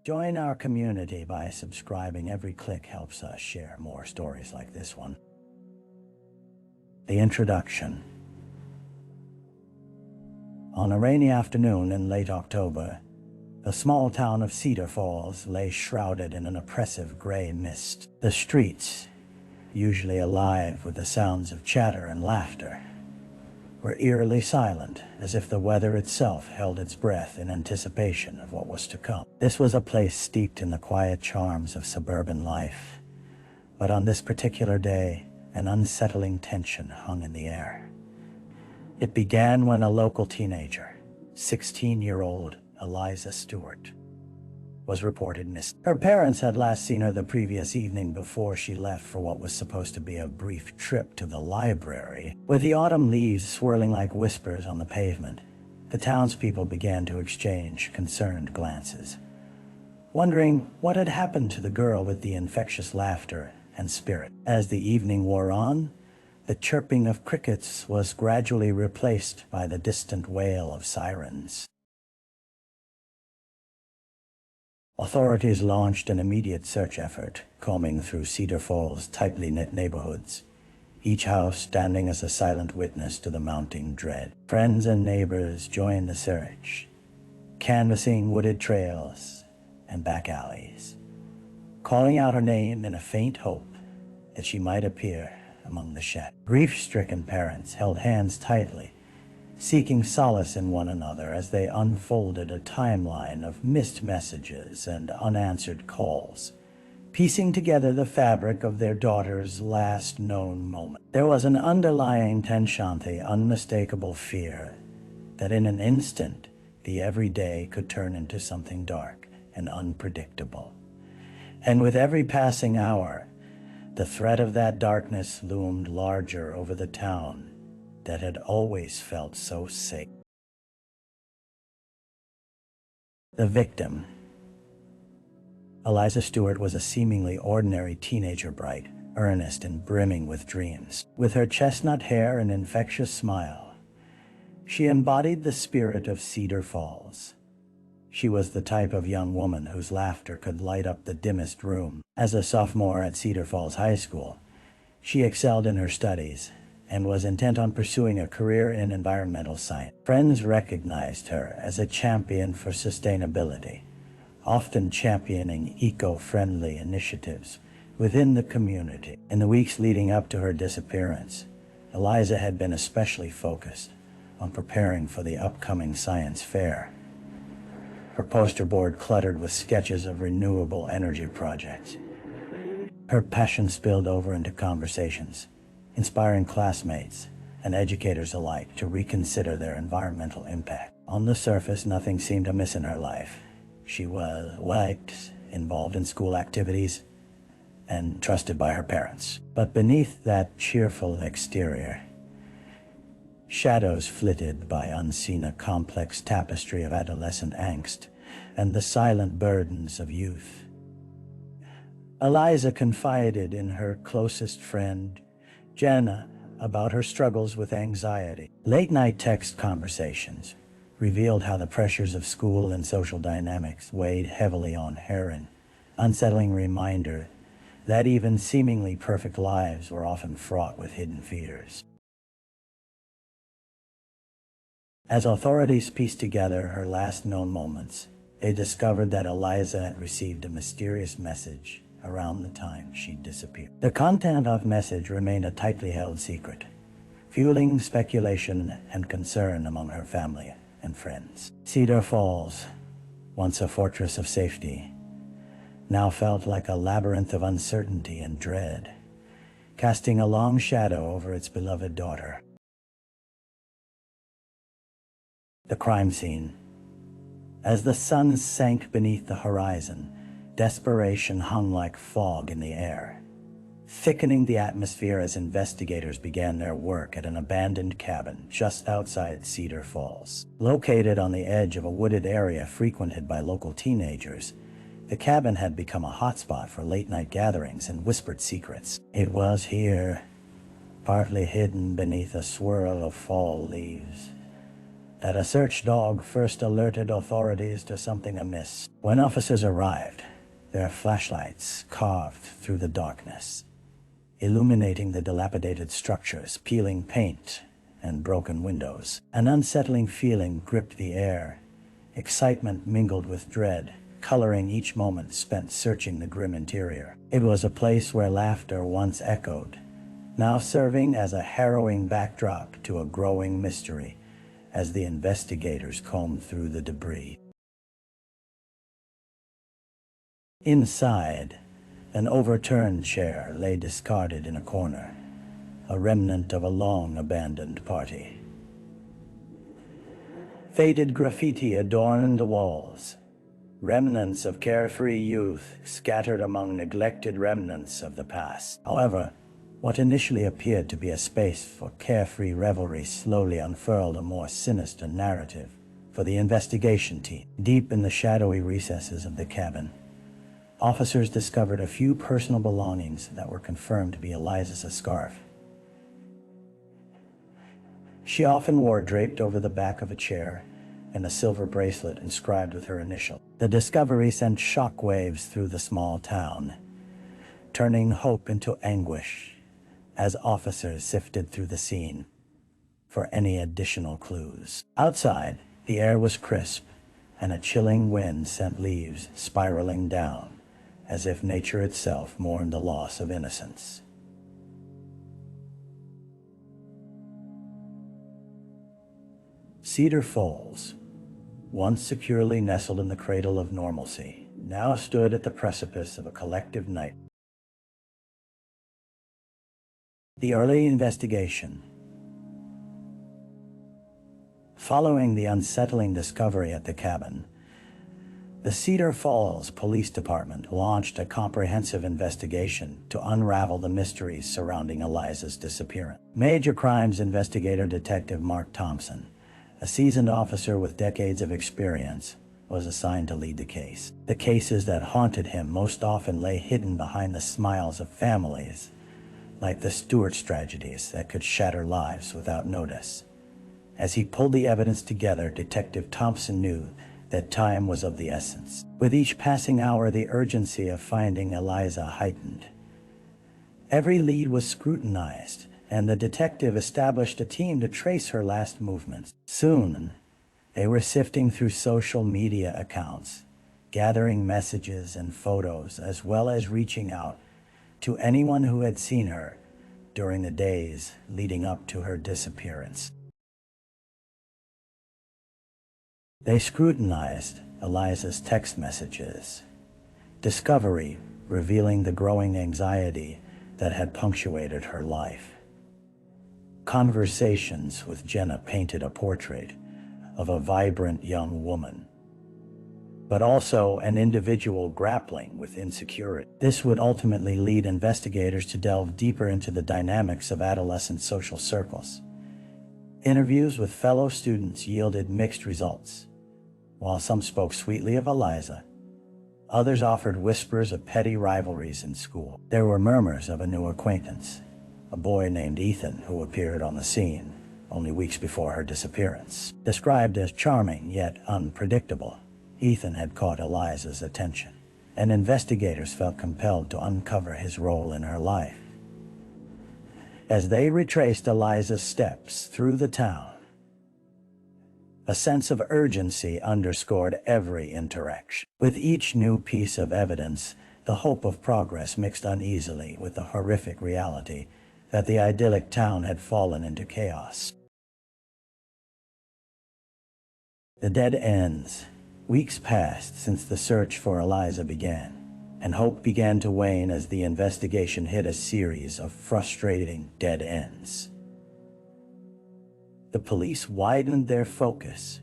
Join our community by subscribing. Every click helps us share more stories like this one. The introduction. On a rainy afternoon in late October, the small town of Cedar Falls lay shrouded in an oppressive gray mist. The streets, usually alive with the sounds of chatter and laughter, were eerily silent, as if the weather itself held its breath in anticipation of what was to come. This was a place steeped in the quiet charms of suburban life, but on this particular day, an unsettling tension hung in the air. It began when a local teenager, 16-year-old Eliza Stewart, was reported missing. Her parents had last seen her the previous evening before she left for what was supposed to be a brief trip to the library. With the autumn leaves swirling like whispers on the pavement, the townspeople began to exchange concerned glances, wondering what had happened to the girl with the infectious laughter and spirit. As the evening wore on, the chirping of crickets was gradually replaced by the distant wail of sirens. Authorities launched an immediate search effort, combing through Cedar Falls' tightly knit neighborhoods, each house standing as a silent witness to the mounting dread. Friends and neighbors joined the search, canvassing wooded trails and back alleys, calling out her name in a faint hope that she might appear among the shadows. Grief-stricken parents held hands tightly, seeking solace in one another as they unfolded a timeline of missed messages and unanswered calls, piecing together the fabric of their daughter's last known moment. There was an underlying tension, the unmistakable fear that in an instant the everyday could turn into something dark and unpredictable. And with every passing hour, the threat of that darkness loomed larger over the town that had always felt so safe. The victim. Eliza Stewart was a seemingly ordinary teenager, bright, earnest, and brimming with dreams. With her chestnut hair and infectious smile, she embodied the spirit of Cedar Falls. She was the type of young woman whose laughter could light up the dimmest room. As a sophomore at Cedar Falls High School, she excelled in her studies and was intent on pursuing a career in environmental science. Friends recognized her as a champion for sustainability, often championing eco-friendly initiatives within the community. In the weeks leading up to her disappearance, Eliza had been especially focused on preparing for the upcoming science fair. Her poster board cluttered with sketches of renewable energy projects. Her passion spilled over into conversations, inspiring classmates and educators alike to reconsider their environmental impact. On the surface, nothing seemed amiss in her life. She was liked, involved in school activities, and trusted by her parents. But beneath that cheerful exterior, shadows flitted by unseen, a complex tapestry of adolescent angst and the silent burdens of youth. Eliza confided in her closest friend, Jenna, about her struggles with anxiety. Late-night text conversations revealed how the pressures of school and social dynamics weighed heavily on her, an unsettling reminder that even seemingly perfect lives were often fraught with hidden fears. As authorities pieced together her last known moments, they discovered that Eliza had received a mysterious message around the time she disappeared. The content of the message remained a tightly held secret, fueling speculation and concern among her family and friends. Cedar Falls, once a fortress of safety, now felt like a labyrinth of uncertainty and dread, casting a long shadow over its beloved daughter. The crime scene. As the sun sank beneath the horizon, desperation hung like fog in the air, thickening the atmosphere as investigators began their work at an abandoned cabin just outside Cedar Falls. Located on the edge of a wooded area frequented by local teenagers, the cabin had become a hotspot for late-night gatherings and whispered secrets. It was here, partly hidden beneath a swirl of fall leaves, that a search dog first alerted authorities to something amiss. When officers arrived, their flashlights carved through the darkness, illuminating the dilapidated structures, peeling paint, and broken windows. An unsettling feeling gripped the air. Excitement mingled with dread, coloring each moment spent searching the grim interior. It was a place where laughter once echoed, now serving as a harrowing backdrop to a growing mystery as the investigators combed through the debris. Inside, an overturned chair lay discarded in a corner, a remnant of a long-abandoned party. Faded graffiti adorned the walls, remnants of carefree youth scattered among neglected remnants of the past. However, what initially appeared to be a space for carefree revelry slowly unfurled a more sinister narrative for the investigation team. Deep in the shadowy recesses of the cabin, officers discovered a few personal belongings that were confirmed to be Eliza's scarf. She often wore draped over the back of a chair and a silver bracelet inscribed with her initial. The discovery sent shockwaves through the small town, turning hope into anguish as officers sifted through the scene for any additional clues. Outside, the air was crisp, and a chilling wind sent leaves spiraling down, as if nature itself mourned the loss of innocence. Cedar Falls, once securely nestled in the cradle of normalcy, now stood at the precipice of a collective night. The early investigation. Following the unsettling discovery at the cabin, the Cedar Falls Police Department launched a comprehensive investigation to unravel the mysteries surrounding Eliza's disappearance. Major crimes investigator Detective Mark Thompson, a seasoned officer with decades of experience, was assigned to lead the case. The cases that haunted him most often lay hidden behind the smiles of families, like the Stewart's tragedies that could shatter lives without notice. As he pulled the evidence together, Detective Thompson knew that time was of the essence. With each passing hour, the urgency of finding Eliza heightened. Every lead was scrutinized, and the detective established a team to trace her last movements. Soon, they were sifting through social media accounts, gathering messages and photos, as well as reaching out to anyone who had seen her during the days leading up to her disappearance. They scrutinized Eliza's text messages, discovery revealing the growing anxiety that had punctuated her life. Conversations with Jenna painted a portrait of a vibrant young woman, but also an individual grappling with insecurity. This would ultimately lead investigators to delve deeper into the dynamics of adolescent social circles. Interviews with fellow students yielded mixed results. While some spoke sweetly of Eliza, others offered whispers of petty rivalries in school. There were murmurs of a new acquaintance, a boy named Ethan who appeared on the scene only weeks before her disappearance. Described as charming yet unpredictable, Ethan had caught Eliza's attention, and investigators felt compelled to uncover his role in her life. As they retraced Eliza's steps through the town, a sense of urgency underscored every interaction. With each new piece of evidence, the hope of progress mixed uneasily with the horrific reality that the idyllic town had fallen into chaos. The dead ends. Weeks passed since the search for Eliza began, and hope began to wane as the investigation hit a series of frustrating dead ends. The police widened their focus,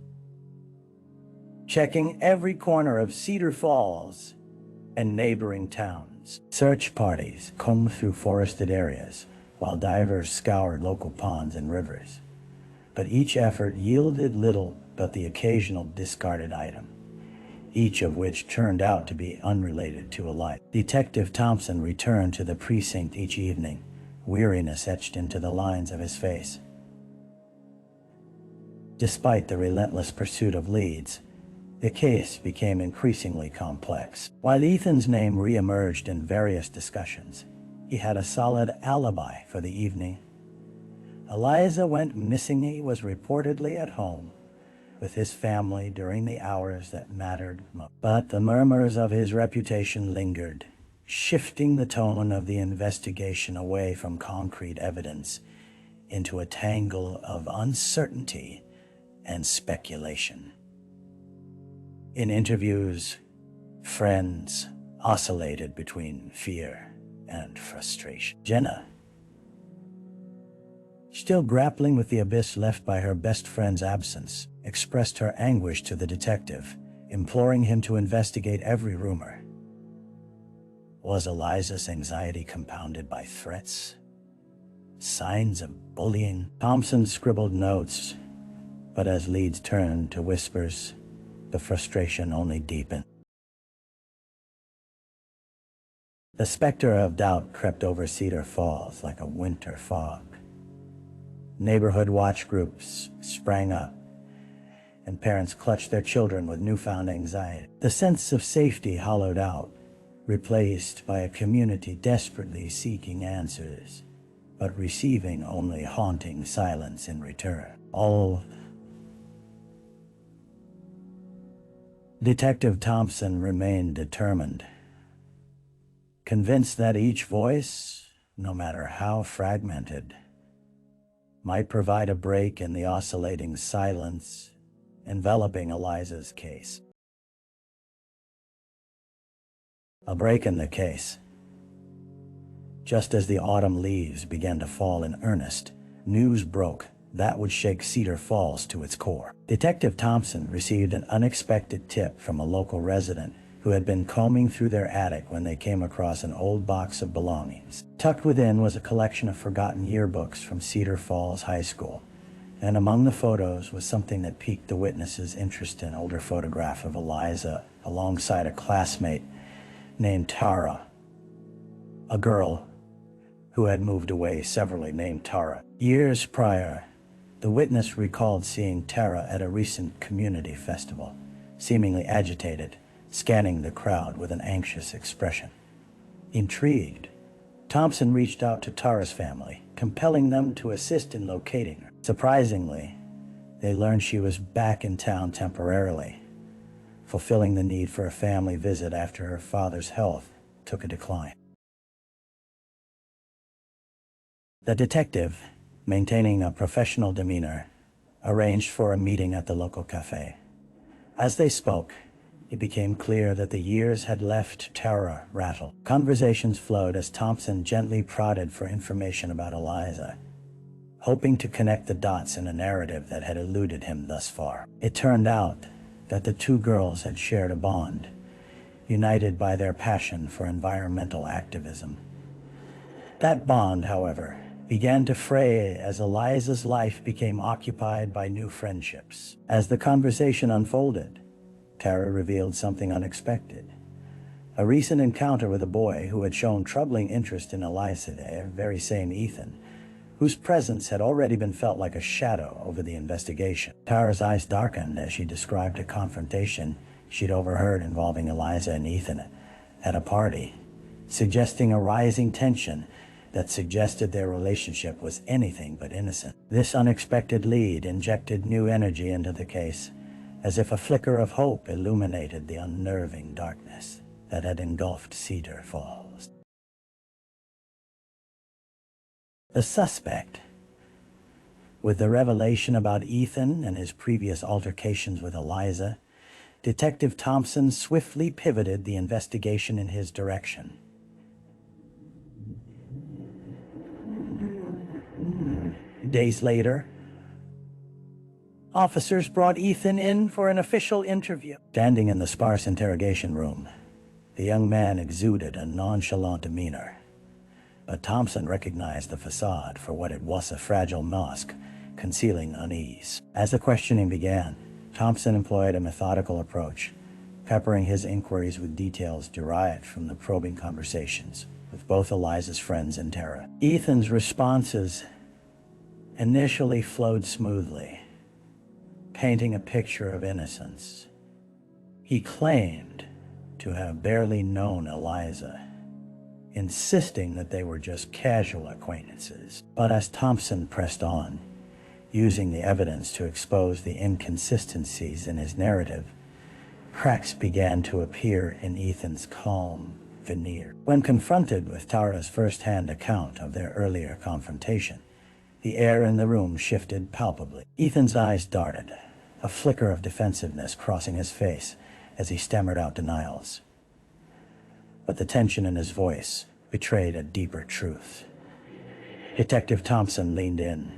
checking every corner of Cedar Falls and neighboring towns. Search parties combed through forested areas, while divers scoured local ponds and rivers. But each effort yielded little but the occasional discarded item, each of which turned out to be unrelated to Eliza. Detective Thompson returned to the precinct each evening, weariness etched into the lines of his face. Despite the relentless pursuit of leads, the case became increasingly complex. While Ethan's name re-emerged in various discussions, he had a solid alibi for the evening. Eliza went missing. He was reportedly at home with his family during the hours that mattered most. But the murmurs of his reputation lingered, shifting the tone of the investigation away from concrete evidence into a tangle of uncertainty and speculation. In interviews, friends oscillated between fear and frustration. Jenna, still grappling with the abyss left by her best friend's absence, expressed her anguish to the detective, imploring him to investigate every rumor. Was Eliza's anxiety compounded by threats? Signs of bullying? Thompson scribbled notes, but as leads turned to whispers, the frustration only deepened. The specter of doubt crept over Cedar Falls like a winter fog. Neighborhood watch groups sprang up, and parents clutched their children with newfound anxiety. The sense of safety hollowed out, replaced by a community desperately seeking answers, but receiving only haunting silence in return. Detective Thompson remained determined, convinced that each voice, no matter how fragmented, might provide a break in the oscillating silence enveloping Eliza's case. A break in the case. Just as the autumn leaves began to fall in earnest, news broke that would shake Cedar Falls to its core. Detective Thompson received an unexpected tip from a local resident who had been combing through their attic when they came across an old box of belongings. Tucked within was a collection of forgotten yearbooks from Cedar Falls High School, and among the photos was something that piqued the witness's interest. An older photograph of Eliza alongside a classmate named Tara, a girl who had moved away severally named Tara. Years prior, the witness recalled seeing Tara at a recent community festival, seemingly agitated, scanning the crowd with an anxious expression. Intrigued, Thompson reached out to Tara's family, compelling them to assist in locating her. Surprisingly, they learned she was back in town temporarily, fulfilling the need for a family visit after her father's health took a decline. The detective, maintaining a professional demeanor, arranged for a meeting at the local cafe. As they spoke, it became clear that the years had left Tara rattled. Conversations flowed as Thompson gently prodded for information about Eliza, hoping to connect the dots in a narrative that had eluded him thus far. It turned out that the two girls had shared a bond, united by their passion for environmental activism. That bond, however, began to fray as Eliza's life became occupied by new friendships. As the conversation unfolded, Tara revealed something unexpected. A recent encounter with a boy who had shown troubling interest in Eliza, the very same Ethan, whose presence had already been felt like a shadow over the investigation. Tara's eyes darkened as she described a confrontation she'd overheard involving Eliza and Ethan at a party, suggesting a rising tension that suggested their relationship was anything but innocent. This unexpected lead injected new energy into the case, as if a flicker of hope illuminated the unnerving darkness that had engulfed Cedar Falls. The suspect, with the revelation about Ethan and his previous altercations with Eliza, Detective Thompson swiftly pivoted the investigation in his direction. Days later, officers brought Ethan in for an official interview. Standing in the sparse interrogation room, the young man exuded a nonchalant demeanor, but Thompson recognized the facade for what it was: a fragile mask concealing unease. As the questioning began, Thompson employed a methodical approach, peppering his inquiries with details derived from the probing conversations with both Eliza's friends and Tara. Ethan's responses initially flowed smoothly, painting a picture of innocence. He claimed to have barely known Eliza, insisting that they were just casual acquaintances. But as Thompson pressed on, using the evidence to expose the inconsistencies in his narrative, cracks began to appear in Ethan's calm veneer. When confronted with Tara's first-hand account of their earlier confrontation, the air in the room shifted palpably. Ethan's eyes darted, a flicker of defensiveness crossing his face as he stammered out denials. But the tension in his voice betrayed a deeper truth. Detective Thompson leaned in,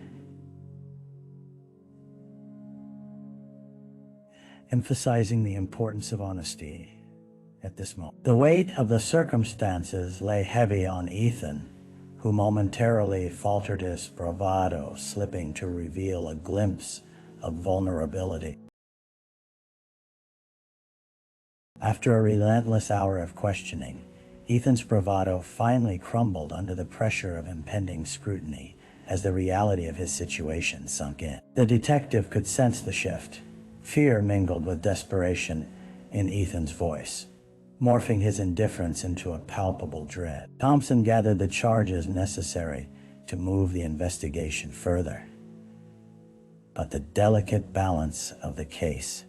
emphasizing the importance of honesty at this moment. The weight of the circumstances lay heavy on Ethan, who momentarily faltered his bravado, slipping to reveal a glimpse of vulnerability. After a relentless hour of questioning, Ethan's bravado finally crumbled under the pressure of impending scrutiny as the reality of his situation sunk in. The detective could sense the shift, fear mingled with desperation in Ethan's voice, morphing his indifference into a palpable dread. Thompson gathered the charges necessary to move the investigation further. But the delicate balance of the case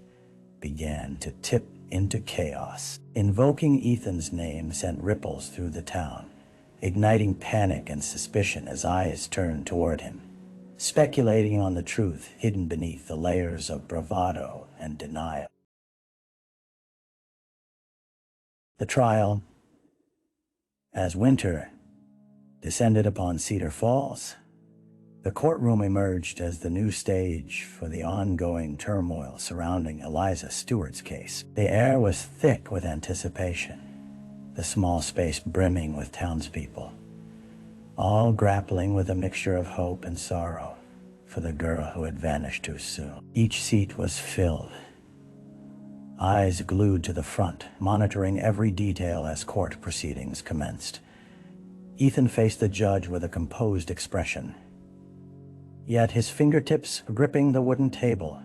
began to tip into chaos. Invoking Ethan's name sent ripples through the town, igniting panic and suspicion as eyes turned toward him, speculating on the truth hidden beneath the layers of bravado and denial. The trial, as winter descended upon Cedar Falls, the courtroom emerged as the new stage for the ongoing turmoil surrounding Eliza Stewart's case. The air was thick with anticipation, the small space brimming with townspeople, all grappling with a mixture of hope and sorrow for the girl who had vanished too soon. Each seat was filled, eyes glued to the front, monitoring every detail as court proceedings commenced. Ethan faced the judge with a composed expression, yet his fingertips gripping the wooden table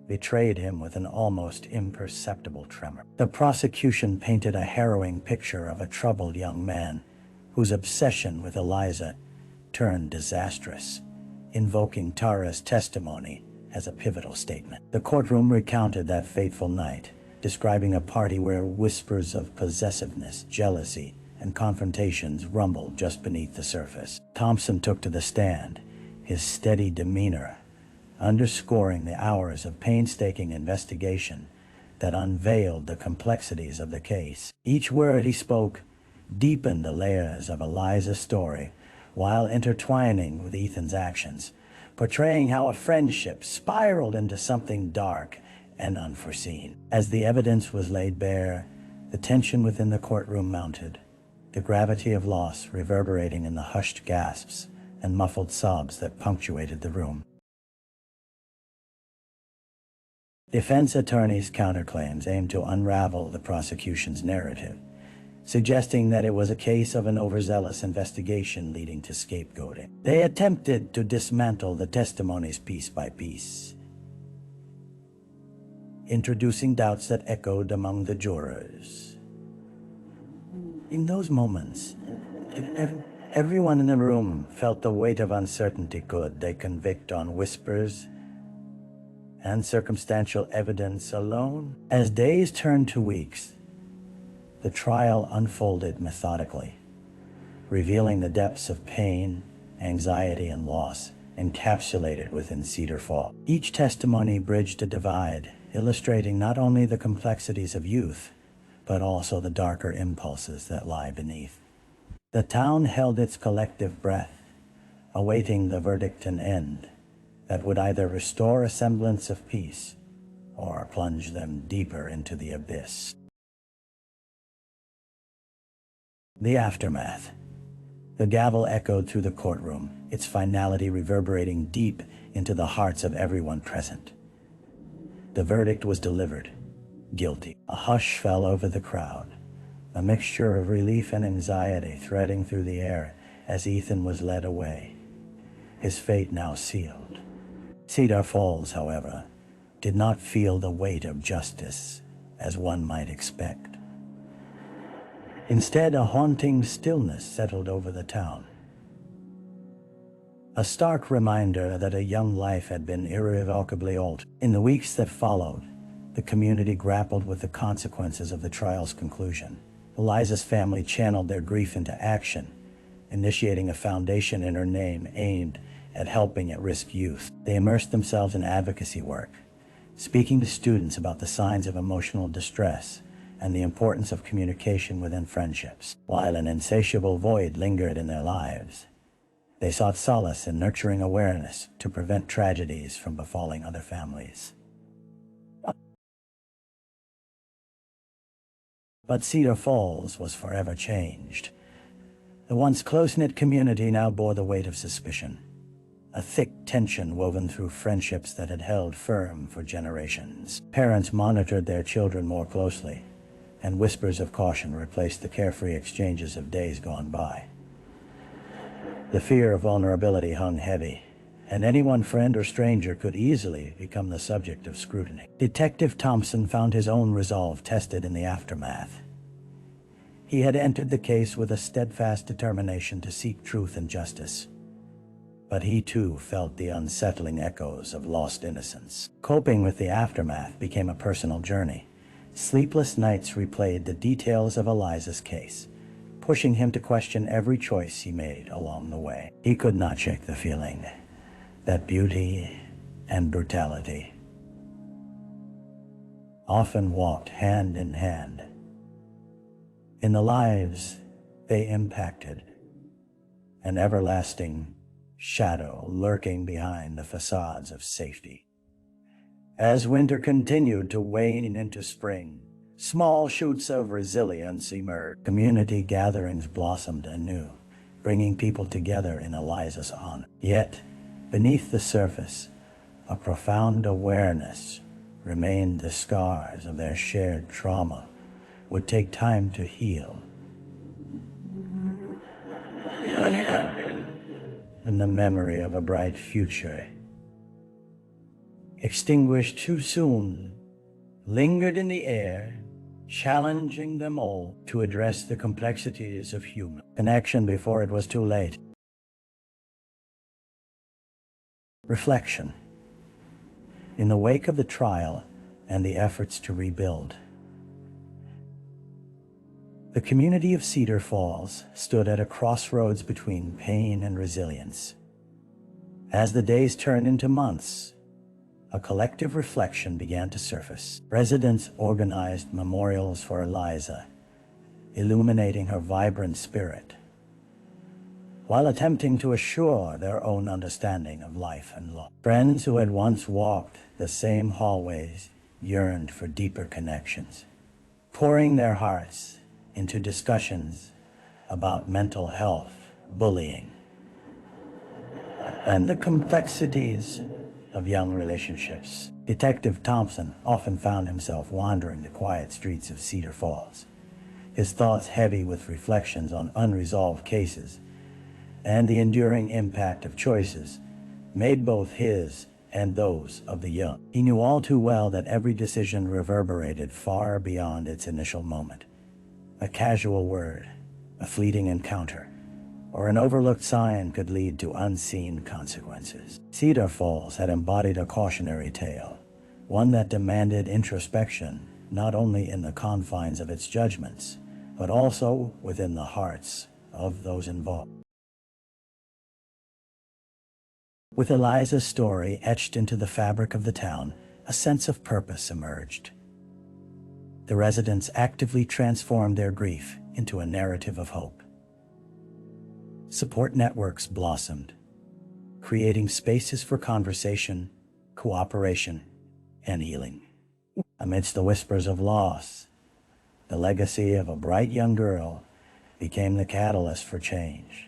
betrayed him with an almost imperceptible tremor. The prosecution painted a harrowing picture of a troubled young man whose obsession with Eliza turned disastrous, invoking Tara's testimony as a pivotal statement. The courtroom recounted that fateful night, describing a party where whispers of possessiveness, jealousy, and confrontations rumbled just beneath the surface. Thompson took to the stand, his steady demeanor underscoring the hours of painstaking investigation that unveiled the complexities of the case. Each word he spoke deepened the layers of Eliza's story while intertwining with Ethan's actions, portraying how a friendship spiraled into something dark and unforeseen. As the evidence was laid bare, the tension within the courtroom mounted, the gravity of loss reverberating in the hushed gasps and muffled sobs that punctuated the room. Defense attorneys' counterclaims aimed to unravel the prosecution's narrative, suggesting that it was a case of an overzealous investigation leading to scapegoating. They attempted to dismantle the testimonies piece by piece, introducing doubts that echoed among the jurors. In those moments, everyone in the room felt the weight of uncertainty. Could they convict on whispers and circumstantial evidence alone? As days turned to weeks, the trial unfolded methodically, revealing the depths of pain, anxiety, and loss encapsulated within Cedar Falls. Each testimony bridged a divide, illustrating not only the complexities of youth, but also the darker impulses that lie beneath. The town held its collective breath, awaiting the verdict and end that would either restore a semblance of peace or plunge them deeper into the abyss. The aftermath. The gavel echoed through the courtroom, its finality reverberating deep into the hearts of everyone present. The verdict was delivered. Guilty. A hush fell over the crowd, a mixture of relief and anxiety threading through the air as Ethan was led away, his fate now sealed. Cedar Falls, however, did not feel the weight of justice as one might expect. Instead, a haunting stillness settled over the town. A stark reminder that a young life had been irrevocably altered. In the weeks that followed, the community grappled with the consequences of the trial's conclusion. Eliza's family channeled their grief into action, initiating a foundation in her name aimed at helping at-risk youth. They immersed themselves in advocacy work, speaking to students about the signs of emotional distress and the importance of communication within friendships. While an insatiable void lingered in their lives, they sought solace in nurturing awareness to prevent tragedies from befalling other families. But Cedar Falls was forever changed. The once close-knit community now bore the weight of suspicion, a thick tension woven through friendships that had held firm for generations. Parents monitored their children more closely, and whispers of caution replaced the carefree exchanges of days gone by. The fear of vulnerability hung heavy, and anyone, friend or stranger, could easily become the subject of scrutiny. Detective Thompson found his own resolve tested in the aftermath. He had entered the case with a steadfast determination to seek truth and justice, but he too felt the unsettling echoes of lost innocence. Coping with the aftermath became a personal journey. Sleepless nights replayed the details of Eliza's case, pushing him to question every choice he made along the way. He could not shake the feeling that beauty and brutality often walked hand in hand in the lives they impacted, an everlasting shadow lurking behind the facades of safety. As winter continued to wane into spring, small shoots of resilience emerged. Community gatherings blossomed anew, bringing people together in Eliza's honor. Yet, beneath the surface, a profound awareness remained. The scars of their shared trauma would take time to heal, and the memory of a bright future, extinguished too soon, lingered in the air, challenging them all to address the complexities of human connection before it was too late. Reflection. In the wake of the trial and the efforts to rebuild, the community of Cedar Falls stood at a crossroads between pain and resilience. As the days turned into months, a collective reflection began to surface. Residents organized memorials for Eliza, illuminating her vibrant spirit, while attempting to assure their own understanding of life and law. Friends who had once walked the same hallways yearned for deeper connections, pouring their hearts into discussions about mental health, bullying, and the complexities of young relationships. Detective Thompson often found himself wandering the quiet streets of Cedar Falls, his thoughts heavy with reflections on unresolved cases and the enduring impact of choices made both his and those of the young. He knew all too well that every decision reverberated far beyond its initial moment. A casual word, a fleeting encounter, or an overlooked sign could lead to unseen consequences. Cedar Falls had embodied a cautionary tale, one that demanded introspection not only in the confines of its judgments, but also within the hearts of those involved. With Eliza's story etched into the fabric of the town, a sense of purpose emerged. The residents actively transformed their grief into a narrative of hope. Support networks blossomed, creating spaces for conversation, cooperation, and healing. Amidst the whispers of loss, the legacy of a bright young girl became the catalyst for change,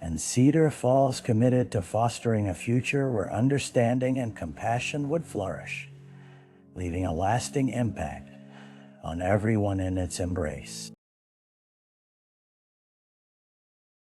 and Cedar Falls committed to fostering a future where understanding and compassion would flourish, leaving a lasting impact on everyone in its embrace.